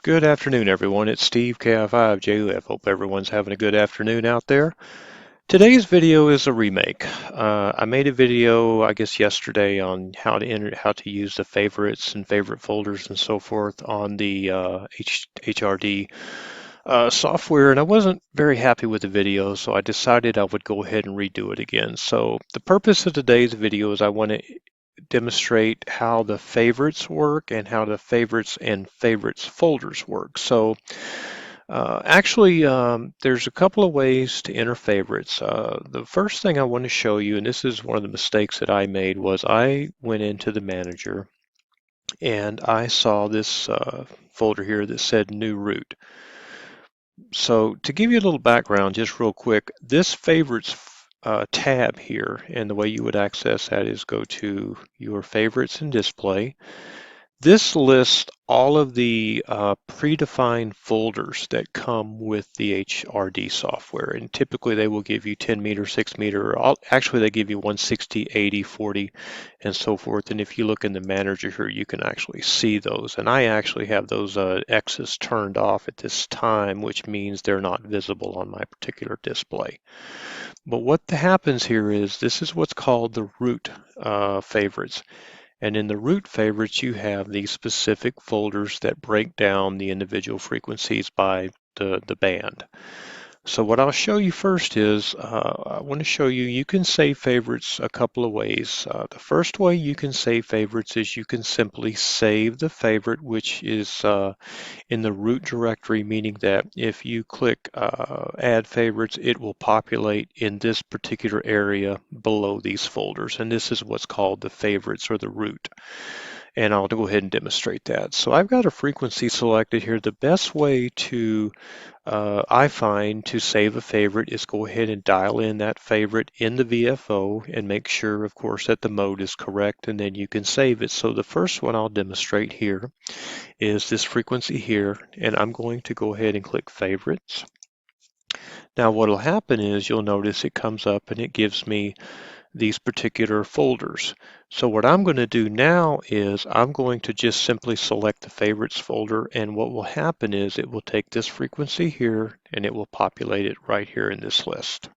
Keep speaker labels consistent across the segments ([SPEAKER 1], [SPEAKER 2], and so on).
[SPEAKER 1] Good afternoon, everyone. It's Steve, KI5JUF. Hope everyone's having a good afternoon out there. Today's video is a remake. I made a video, I guess, yesterday on how to use the favorites and favorite folders and so forth on the HRD software, and I wasn't very happy with the video, so I decided I would go ahead and redo it again. So the purpose of today's video is I want to demonstrate how the favorites work and how the favorites and favorites folders work. So there's a couple of ways to enter favorites. The first thing I want to show you, and this is one of the mistakes that I made, was I went into the manager and I saw this folder here that said new root. So to give you a little background, just real quick, this favorites tab here, and the way you would access that is go to your favorites and display. This lists all of the predefined folders that come with the HRD software, and typically they will give you 10 meter, 6 meter, actually they give you 160, 80, 40, and so forth. And if you look in the manager here, you can actually see those. And I actually have those X's turned off at this time, which means they're not visible on my particular display. But what happens here is this is what's called the root favorites. And in the root favorites, you have these specific folders that break down the individual frequencies by the band. So what I'll show you first is I want to show you can save favorites a couple of ways. The first way you can save favorites is you can simply save the favorite, which is in the root directory, meaning that if you click add favorites, it will populate in this particular area below these folders. And this is what's called the favorites or the root. And I'll go ahead and demonstrate that. So I've got a frequency selected here. The best way to I find to save a favorite is go ahead and dial in that favorite in the VFO and make sure, of course, that the mode is correct, and then you can save it. So the first one I'll demonstrate here is this frequency here, and I'm going to go ahead and click favorites. Now what will happen is you'll notice it comes up and it gives me these particular folders. So what I'm going to do now is I'm going to just simply select the favorites folder, and what will happen is it will take this frequency here and it will populate it right here in this list.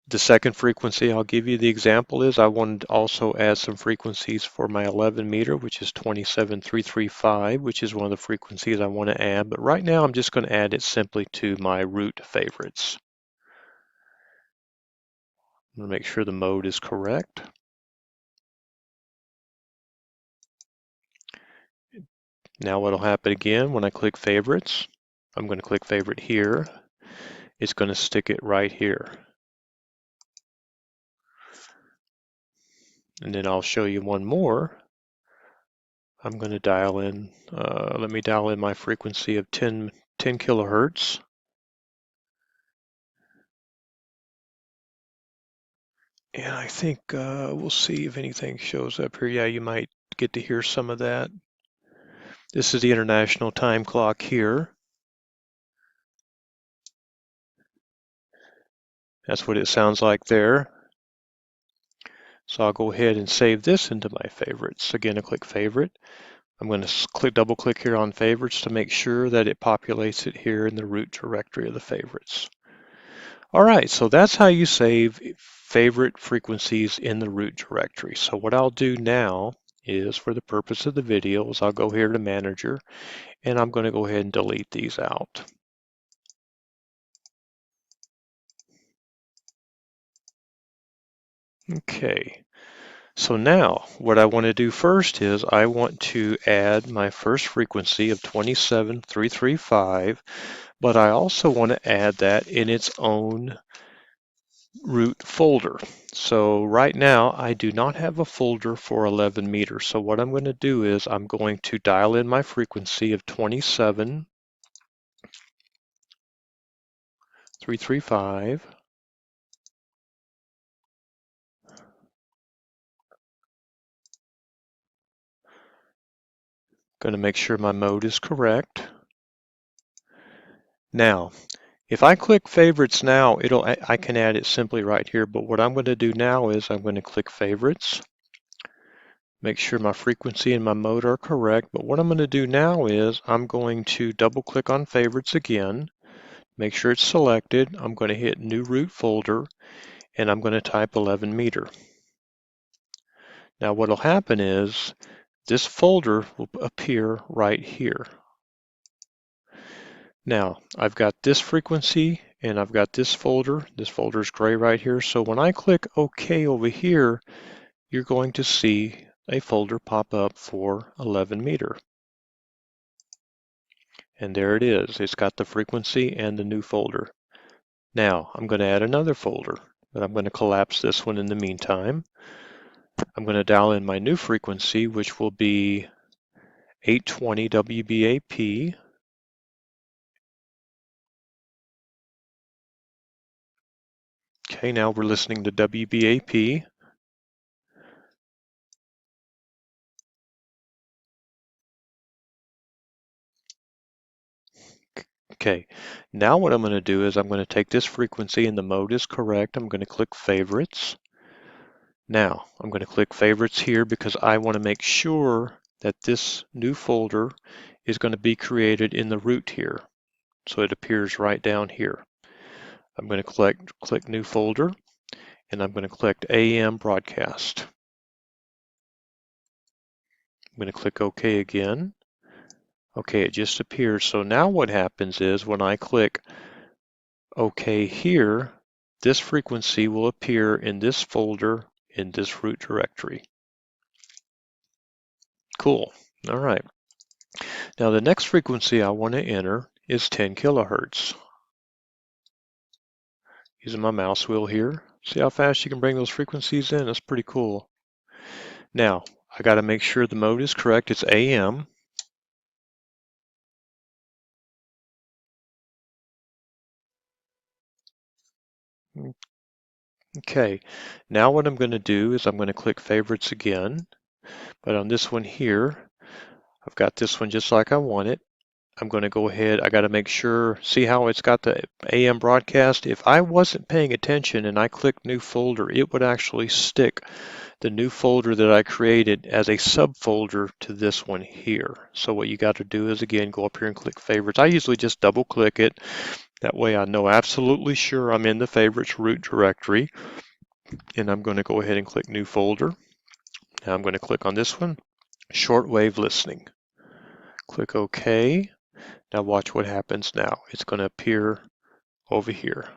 [SPEAKER 1] The second frequency I'll give you the example is I wanted to also add some frequencies for my 11 meter, which is 27335, which is one of the frequencies I want to add. But right now I'm just going to add it simply to my root favorites. I'm going to make sure the mode is correct. Now what will happen again when I click favorites, I'm going to click favorite here. It's going to stick it right here. And then I'll show you one more. I'm going to dial in, let me dial in my frequency of 10 kilohertz. And I think we'll see if anything shows up here. Yeah, you might get to hear some of that. This is the international time clock here. That's what it sounds like there. So I'll go ahead and save this into my favorites. Again, I click favorite. I'm going to double click here on favorites to make sure that it populates it here in the root directory of the favorites. All right, so that's how you save favorite frequencies in the root directory. So what I'll do now is, for the purpose of the video, is I'll go here to manager and I'm going to go ahead and delete these out. Okay, so now what I want to do first is I want to add my first frequency of 27335, but I also want to add that in its own root folder. So right now I do not have a folder for 11 meters. So what I'm going to do is I'm going to dial in my frequency of 27335. Going to make sure my mode is correct. Now, if I click favorites now, I can add it simply right here, but what I'm going to do now is I'm going to click favorites. Make sure my frequency and my mode are correct. But what I'm going to do now is I'm going to double click on favorites again, make sure it's selected. I'm going to hit new root folder and I'm going to type 11 meter. Now what will happen is this folder will appear right here. Now I've got this frequency and I've got this folder. This folder is gray right here. So when I click OK over here, you're going to see a folder pop up for 11 meter. And there it is. It's got the frequency and the new folder. Now I'm going to add another folder, but I'm going to collapse this one in the meantime. I'm going to dial in my new frequency, which will be 820 WBAP. Okay, now we're listening to WBAP. Okay, now what I'm going to do is I'm going to take this frequency and the mode is correct. I'm going to click favorites. Now I'm going to click favorites here because I want to make sure that this new folder is going to be created in the root here. So it appears right down here. I'm going to click new folder and I'm going to click AM broadcast. I'm going to click OK again. Okay, it just appears. So now what happens is when I click OK here, this frequency will appear in this folder in this root directory. Cool. All right. Now the next frequency I want to enter is 10 kilohertz. Using my mouse wheel here. See how fast you can bring those frequencies in? That's pretty cool. Now, I got to make sure the mode is correct. It's AM. Okay, now what I'm going to do is I'm going to click favorites again, but on this one here, I've got this one just like I want it. I'm going to go ahead, I got to make sure, see how it's got the AM broadcast? If I wasn't paying attention and I clicked new folder, it would actually stick the new folder that I created as a subfolder to this one here. So what you got to do is again, go up here and click favorites. I usually just double click it. That way I know absolutely sure I'm in the favorites root directory. And I'm going to go ahead and click new folder. Now I'm going to click on this one, shortwave listening. Click OK. Now watch what happens now. It's going to appear over here.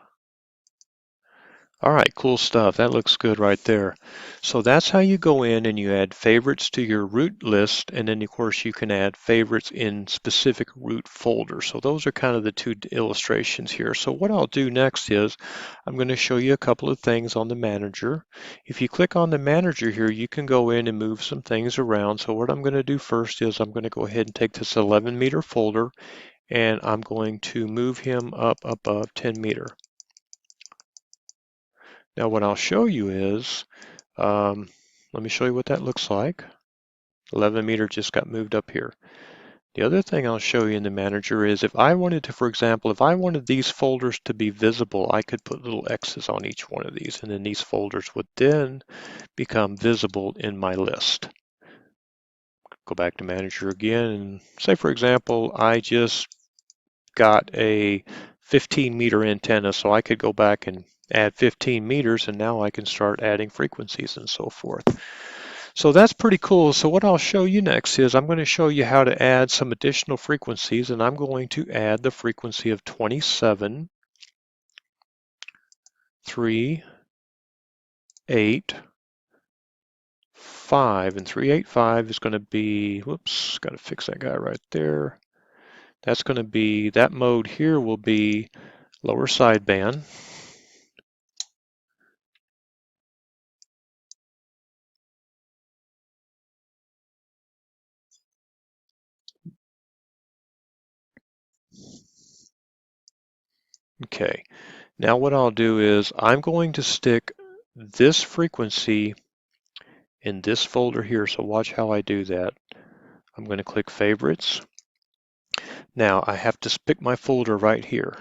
[SPEAKER 1] All right, cool stuff. That looks good right there. So that's how you go in and you add favorites to your root list, and then of course you can add favorites in specific root folders. So those are kind of the two illustrations here. So what I'll do next is I'm going to show you a couple of things on the manager. If you click on the manager here, you can go in and move some things around. So what I'm going to do first is I'm going to go ahead and take this 11 meter folder and I'm going to move him up above 10 meter. Now what I'll show you is, let me show you what that looks like. 11 meter just got moved up here. The other thing I'll show you in the manager is if I wanted to, for example, if I wanted these folders to be visible, I could put little X's on each one of these, and then these folders would then become visible in my list. Go back to manager again and say, for example, I just got a 15 meter antenna, so I could go back and add 15 meters, and now I can start adding frequencies and so forth. So that's pretty cool. So what I'll show you next is I'm going to show you how to add some additional frequencies, and I'm going to add the frequency of 27, 3, 8, 5, and 385 is going to be, whoops, got to fix that guy right there. That's going to be, that mode here will be lower sideband. Okay, now what I'll do is I'm going to stick this frequency in this folder here. So watch how I do that. I'm going to click favorites. Now I have to pick my folder right here.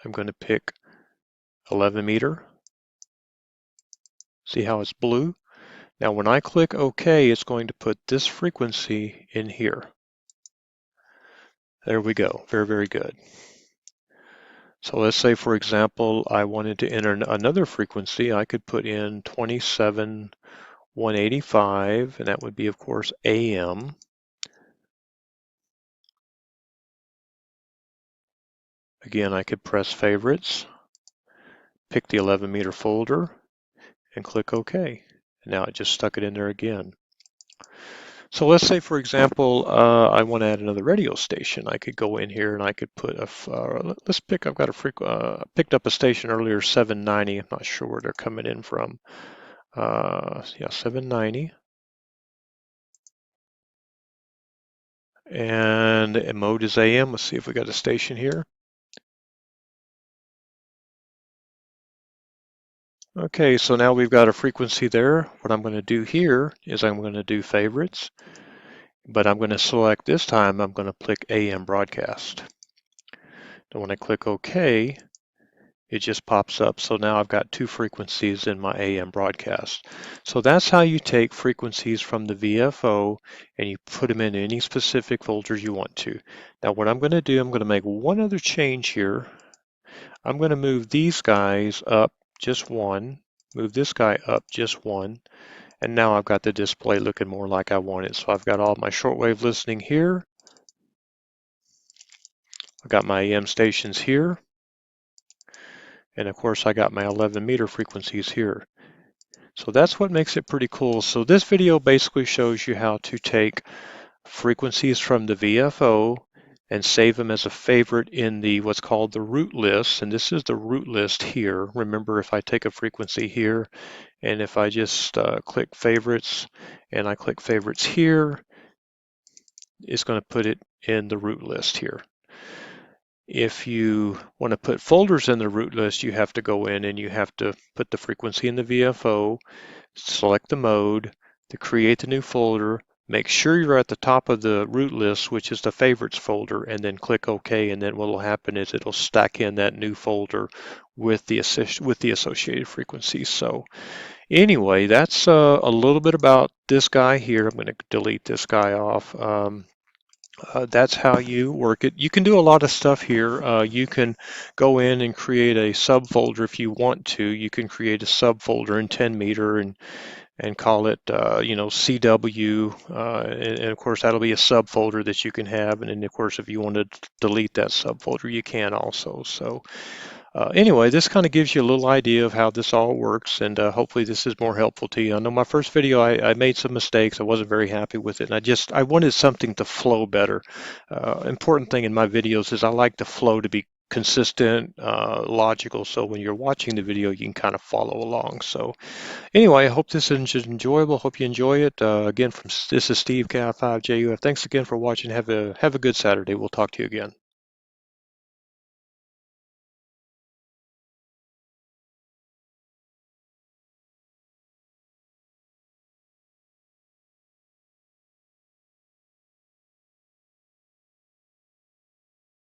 [SPEAKER 1] I'm going to pick 11 meter. See how it's blue? Now when I click OK, it's going to put this frequency in here. There we go. Very, very good. So let's say, for example, I wanted to enter another frequency. I could put in 27,185, and that would be, of course, AM. Again, I could press favorites, pick the 11 meter folder, and click OK. And now it just stuck it in there again. So let's say, for example, I want to add another radio station. I could go in here and I could put let's pick, I've got picked up a station earlier, 790. I'm not sure where they're coming in from. Yeah, 790. And mode is AM. Let's see if we got a station here. Okay, so now we've got a frequency there. What I'm going to do here is I'm going to do favorites, but I'm going to select this time, I'm going to click AM broadcast. And when I click OK, it just pops up. So now I've got two frequencies in my AM broadcast. So that's how you take frequencies from the VFO and you put them in any specific folders you want to. Now what I'm going to do, I'm going to make one other change here. I'm going to move these guys up just one, move this guy up just one, and now I've got the display looking more like I want it. So I've got all my shortwave listening here. I've got my AM stations here. And of course I got my 11 meter frequencies here. So that's what makes it pretty cool. So this video basically shows you how to take frequencies from the VFO and save them as a favorite in the what's called the root list. And this is the root list here. Remember, if I take a frequency here and if I just click favorites and I click favorites here, it's going to put it in the root list here. If you want to put folders in the root list, you have to go in and you have to put the frequency in the VFO, select the mode, to create the new folder, make sure you're at the top of the root list, which is the favorites folder, and then click OK. And then what will happen is it'll stack in that new folder with the associated frequencies. So anyway, that's a little bit about this guy here. I'm going to delete this guy off. That's how you work it. You can do a lot of stuff here. You can go in and create a subfolder if you want to. You can create a subfolder in 10 meter and call it, CW. And of course, that'll be a subfolder that you can have. And then, of course, if you want to delete that subfolder, you can also. So anyway, this kind of gives you a little idea of how this all works, and hopefully this is more helpful to you. I know my first video, I made some mistakes. I wasn't very happy with it, and I wanted something to flow better. Important thing in my videos is I like the flow to be consistent, logical, so when you're watching the video, you can kind of follow along. So anyway, I hope this is enjoyable. Hope you enjoy it. Again, this is Steve, Cat5JUF. Thanks again for watching. Have a good Saturday. We'll talk to you again.